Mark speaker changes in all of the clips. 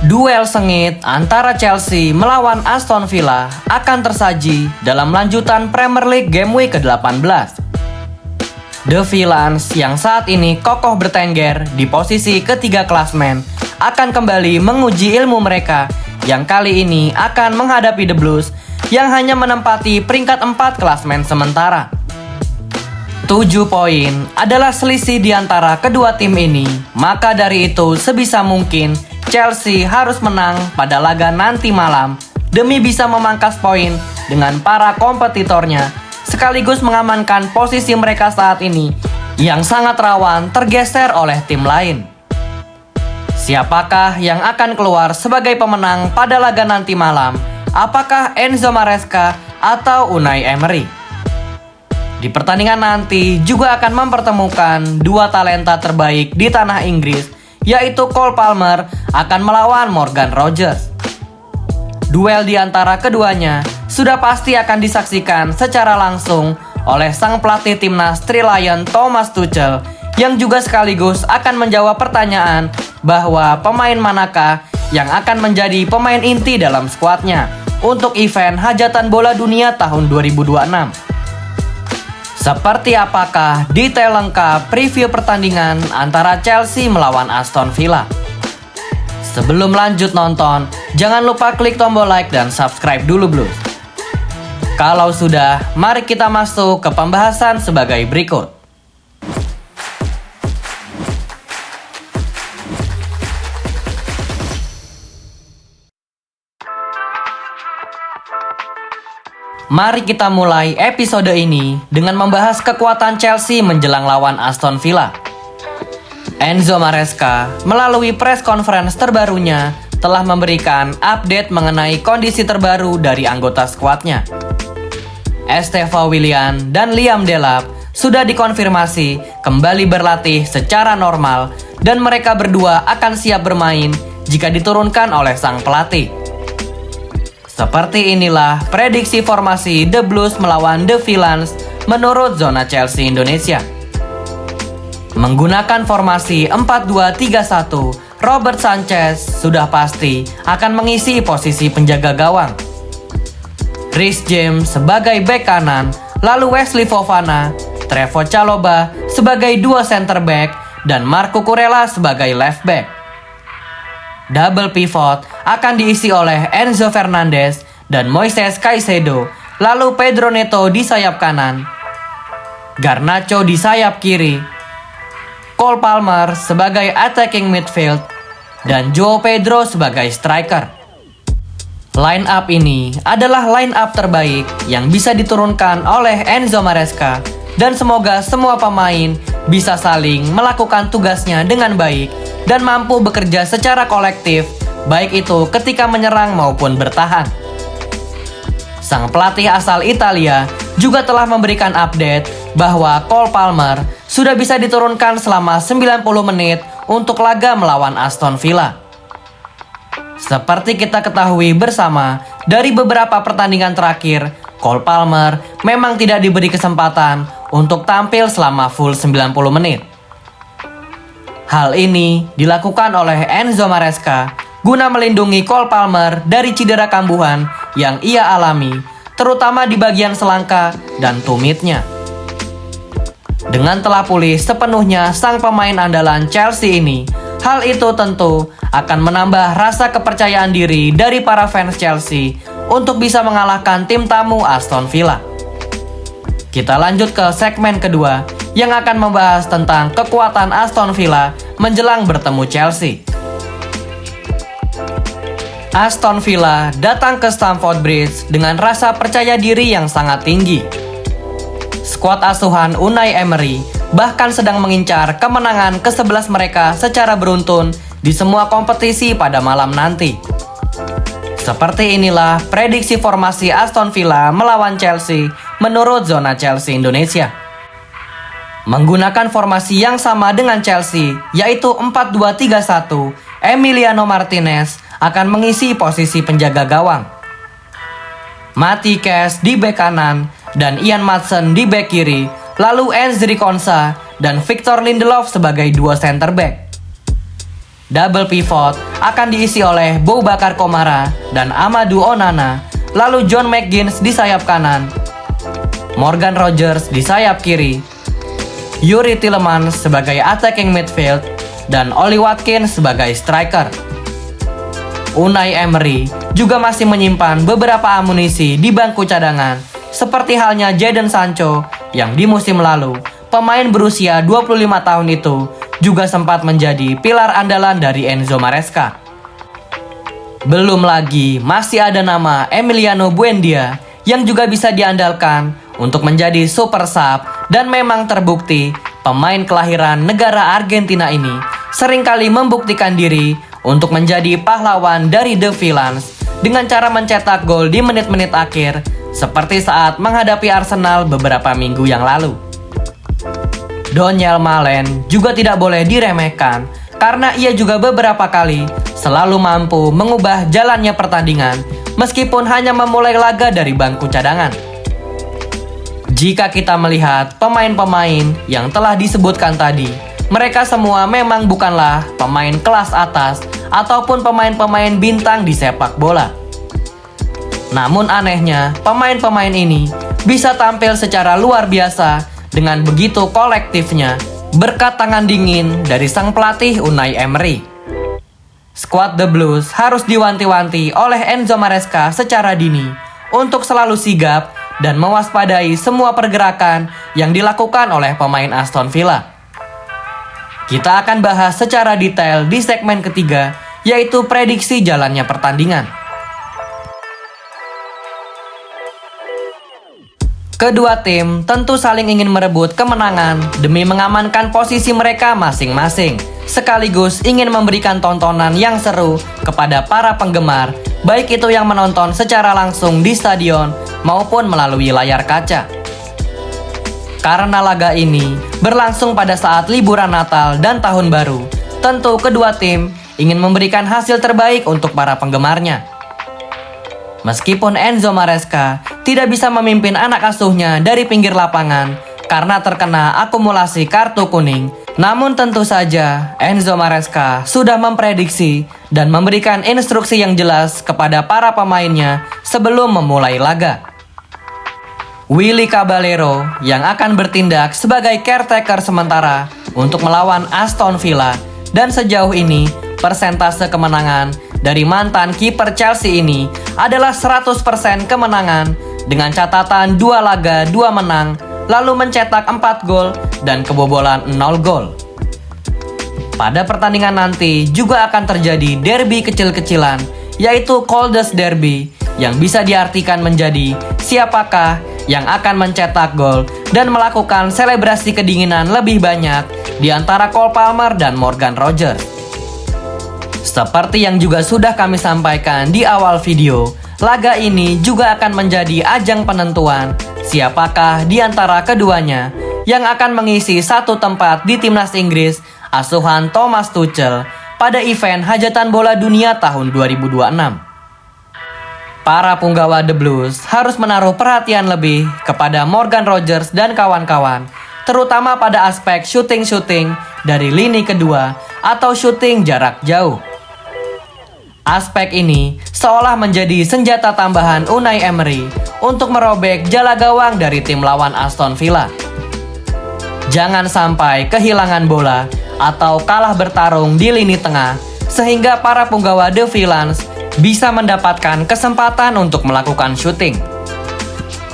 Speaker 1: Duel sengit antara Chelsea melawan Aston Villa akan tersaji dalam lanjutan Premier League Game Week ke-18. The Villains yang saat ini kokoh bertengger di posisi ketiga klasmen akan kembali menguji ilmu mereka yang kali ini akan menghadapi The Blues yang hanya menempati peringkat 4 klasmen sementara. 7 poin adalah selisih di antara kedua tim ini, maka dari itu sebisa mungkin Chelsea harus menang pada laga nanti malam demi bisa memangkas poin dengan para kompetitornya sekaligus mengamankan posisi mereka saat ini yang sangat rawan tergeser oleh tim lain. Siapakah yang akan keluar sebagai pemenang pada laga nanti malam? Apakah Enzo Maresca atau Unai Emery? Di pertandingan nanti juga akan mempertemukan dua talenta terbaik di tanah Inggris, yaitu Cole Palmer akan melawan Morgan Rogers. Duel di antara keduanya sudah pasti akan disaksikan secara langsung oleh sang pelatih timnas Three Lions Thomas Tuchel yang juga sekaligus akan menjawab pertanyaan bahwa pemain manakah yang akan menjadi pemain inti dalam skuadnya untuk event Hajatan Bola Dunia tahun 2026. Seperti apakah detail lengkap preview pertandingan antara Chelsea melawan Aston Villa? Sebelum lanjut nonton, jangan lupa klik tombol like dan subscribe dulu Blues. Kalau sudah, mari kita masuk ke pembahasan sebagai berikut. Mari kita mulai episode ini dengan membahas kekuatan Chelsea menjelang lawan Aston Villa. Enzo Maresca melalui press conference terbarunya telah memberikan update mengenai kondisi terbaru dari anggota skuadnya. Estevao Willian dan Liam Delap sudah dikonfirmasi kembali berlatih secara normal dan mereka berdua akan siap bermain jika diturunkan oleh sang pelatih. Seperti inilah prediksi formasi The Blues melawan The Villains menurut Zona Chelsea Indonesia. Menggunakan formasi 4-2-3-1, Robert Sanchez sudah pasti akan mengisi posisi penjaga gawang. Reece James sebagai bek kanan, lalu Wesley Fofana, Trevoh Chalobah sebagai dua center back, dan Marco Kurela sebagai left back. Double pivot akan diisi oleh Enzo Fernandez dan Moises Caicedo, lalu Pedro Neto di sayap kanan, Garnacho di sayap kiri, Cole Palmer sebagai attacking midfield, dan Joao Pedro sebagai striker. Line up ini adalah line up terbaik yang bisa diturunkan oleh Enzo Maresca dan semoga semua pemain bisa saling melakukan tugasnya dengan baik dan mampu bekerja secara kolektif, baik itu ketika menyerang maupun bertahan. Sang pelatih asal Italia juga telah memberikan update bahwa Cole Palmer sudah bisa diturunkan selama 90 menit untuk laga melawan Aston Villa. Seperti kita ketahui bersama, dari beberapa pertandingan terakhir, Cole Palmer memang tidak diberi kesempatan untuk tampil selama full 90 menit. Hal ini dilakukan oleh Enzo Maresca guna melindungi Cole Palmer dari cedera kambuhan yang ia alami, terutama di bagian selangka dan tumitnya. Dengan telah pulih sepenuhnya sang pemain andalan Chelsea ini, hal itu tentu akan menambah rasa kepercayaan diri dari para fans Chelsea untuk bisa mengalahkan tim tamu Aston Villa. Kita lanjut ke segmen kedua yang akan membahas tentang kekuatan Aston Villa menjelang bertemu Chelsea. Aston Villa datang ke Stamford Bridge dengan rasa percaya diri yang sangat tinggi. Skuad asuhan Unai Emery bahkan sedang mengincar kemenangan ke-11 mereka secara beruntun di semua kompetisi pada malam nanti. Seperti inilah prediksi formasi Aston Villa melawan Chelsea menurut Zona Chelsea Indonesia. Menggunakan formasi yang sama dengan Chelsea, yaitu 4-2-3-1, Emiliano Martinez akan mengisi posisi penjaga gawang. Mati Cash di bek kanan dan Ian Maatsen di bek kiri, lalu Enzri Konsa dan Victor Lindelof sebagai dua center back. Double pivot akan diisi oleh Boubacar Kamara dan Amadou Onana, lalu John McGinn di sayap kanan, Morgan Rogers di sayap kiri, Youri Tielemans sebagai attacking midfield, dan Oli Watkins sebagai striker. Unai Emery juga masih menyimpan beberapa amunisi di bangku cadangan, seperti halnya Jadon Sancho yang di musim lalu, pemain berusia 25 tahun itu juga sempat menjadi pilar andalan dari Enzo Maresca. Belum lagi masih ada nama Emiliano Buendia yang juga bisa diandalkan untuk menjadi super sub, dan memang terbukti pemain kelahiran negara Argentina ini seringkali membuktikan diri untuk menjadi pahlawan dari The Villains dengan cara mencetak gol di menit-menit akhir seperti saat menghadapi Arsenal beberapa minggu yang lalu. Donyell Malen juga tidak boleh diremehkan karena ia juga beberapa kali selalu mampu mengubah jalannya pertandingan meskipun hanya memulai laga dari bangku cadangan. Jika kita melihat pemain-pemain yang telah disebutkan tadi, mereka semua memang bukanlah pemain kelas atas ataupun pemain-pemain bintang di sepak bola. Namun anehnya, pemain-pemain ini bisa tampil secara luar biasa dengan begitu kolektifnya berkat tangan dingin dari sang pelatih Unai Emery. Skuad The Blues harus diwanti-wanti oleh Enzo Maresca secara dini untuk selalu sigap dan mewaspadai semua pergerakan yang dilakukan oleh pemain Aston Villa. Kita akan bahas secara detail di segmen ketiga, yaitu prediksi jalannya pertandingan. Kedua tim tentu saling ingin merebut kemenangan demi mengamankan posisi mereka masing-masing, sekaligus ingin memberikan tontonan yang seru kepada para penggemar, baik itu yang menonton secara langsung di stadion maupun melalui layar kaca. Karena laga ini berlangsung pada saat liburan Natal dan Tahun Baru, tentu kedua tim ingin memberikan hasil terbaik untuk para penggemarnya. Meskipun Enzo Maresca tidak bisa memimpin anak asuhnya dari pinggir lapangan karena terkena akumulasi kartu kuning, namun tentu saja Enzo Maresca sudah memprediksi dan memberikan instruksi yang jelas kepada para pemainnya sebelum memulai laga. Willy Caballero yang akan bertindak sebagai caretaker sementara untuk melawan Aston Villa, dan sejauh ini persentase kemenangan dari mantan kiper Chelsea ini adalah 100% kemenangan dengan catatan 2 laga 2 menang, lalu mencetak 4 gol dan kebobolan 0 gol. Pada pertandingan nanti juga akan terjadi derby kecil-kecilan, yaitu Coldest Derby, yang bisa diartikan menjadi siapakah yang akan mencetak gol dan melakukan selebrasi kedinginan lebih banyak di antara Cole Palmer dan Morgan Rogers. Seperti yang juga sudah kami sampaikan di awal video, laga ini juga akan menjadi ajang penentuan siapakah di antara keduanya yang akan mengisi satu tempat di timnas Inggris asuhan Thomas Tuchel pada event Hajatan Bola Dunia tahun 2026. Para punggawa The Blues harus menaruh perhatian lebih kepada Morgan Rogers dan kawan-kawan, terutama pada aspek shooting-shooting dari lini kedua atau shooting jarak jauh. Aspek ini seolah menjadi senjata tambahan Unai Emery untuk merobek jala gawang dari tim lawan Aston Villa. Jangan sampai kehilangan bola atau kalah bertarung di lini tengah sehingga para punggawa The Villains bisa mendapatkan kesempatan untuk melakukan syuting.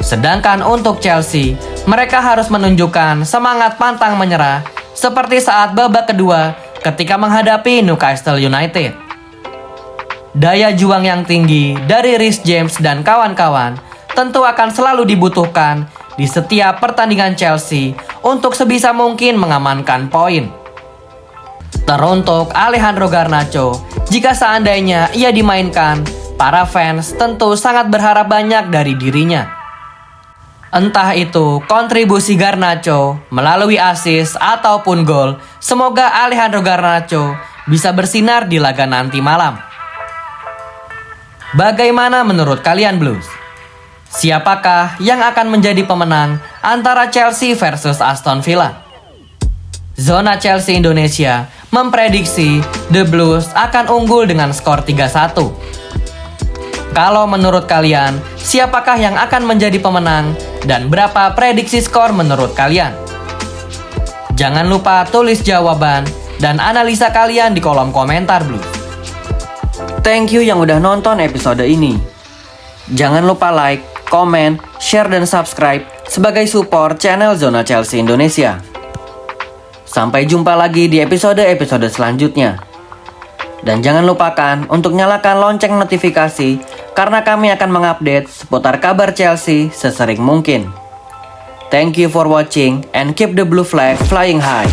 Speaker 1: Sedangkan untuk Chelsea, mereka harus menunjukkan semangat pantang menyerah seperti saat babak kedua ketika menghadapi Newcastle United. Daya juang yang tinggi dari Reece James dan kawan-kawan tentu akan selalu dibutuhkan di setiap pertandingan Chelsea untuk sebisa mungkin mengamankan poin. Teruntuk Alejandro Garnacho, jika seandainya ia dimainkan, para fans tentu sangat berharap banyak dari dirinya. Entah itu kontribusi Garnacho melalui assist ataupun gol, semoga Alejandro Garnacho bisa bersinar di laga nanti malam. Bagaimana menurut kalian Blues? Siapakah yang akan menjadi pemenang antara Chelsea versus Aston Villa? Zona Chelsea Indonesia memprediksi The Blues akan unggul dengan skor 3-1. Kalau menurut kalian, siapakah yang akan menjadi pemenang dan berapa prediksi skor menurut kalian? Jangan lupa tulis jawaban dan analisa kalian di kolom komentar Blues. Thank you yang udah nonton episode ini. Jangan lupa like, komen, share, dan subscribe sebagai support channel Zona Chelsea Indonesia. Sampai jumpa lagi di episode-episode selanjutnya. Dan jangan lupakan untuk nyalakan lonceng notifikasi karena kami akan mengupdate seputar kabar Chelsea sesering mungkin. Thank you for watching and keep the blue flag flying high.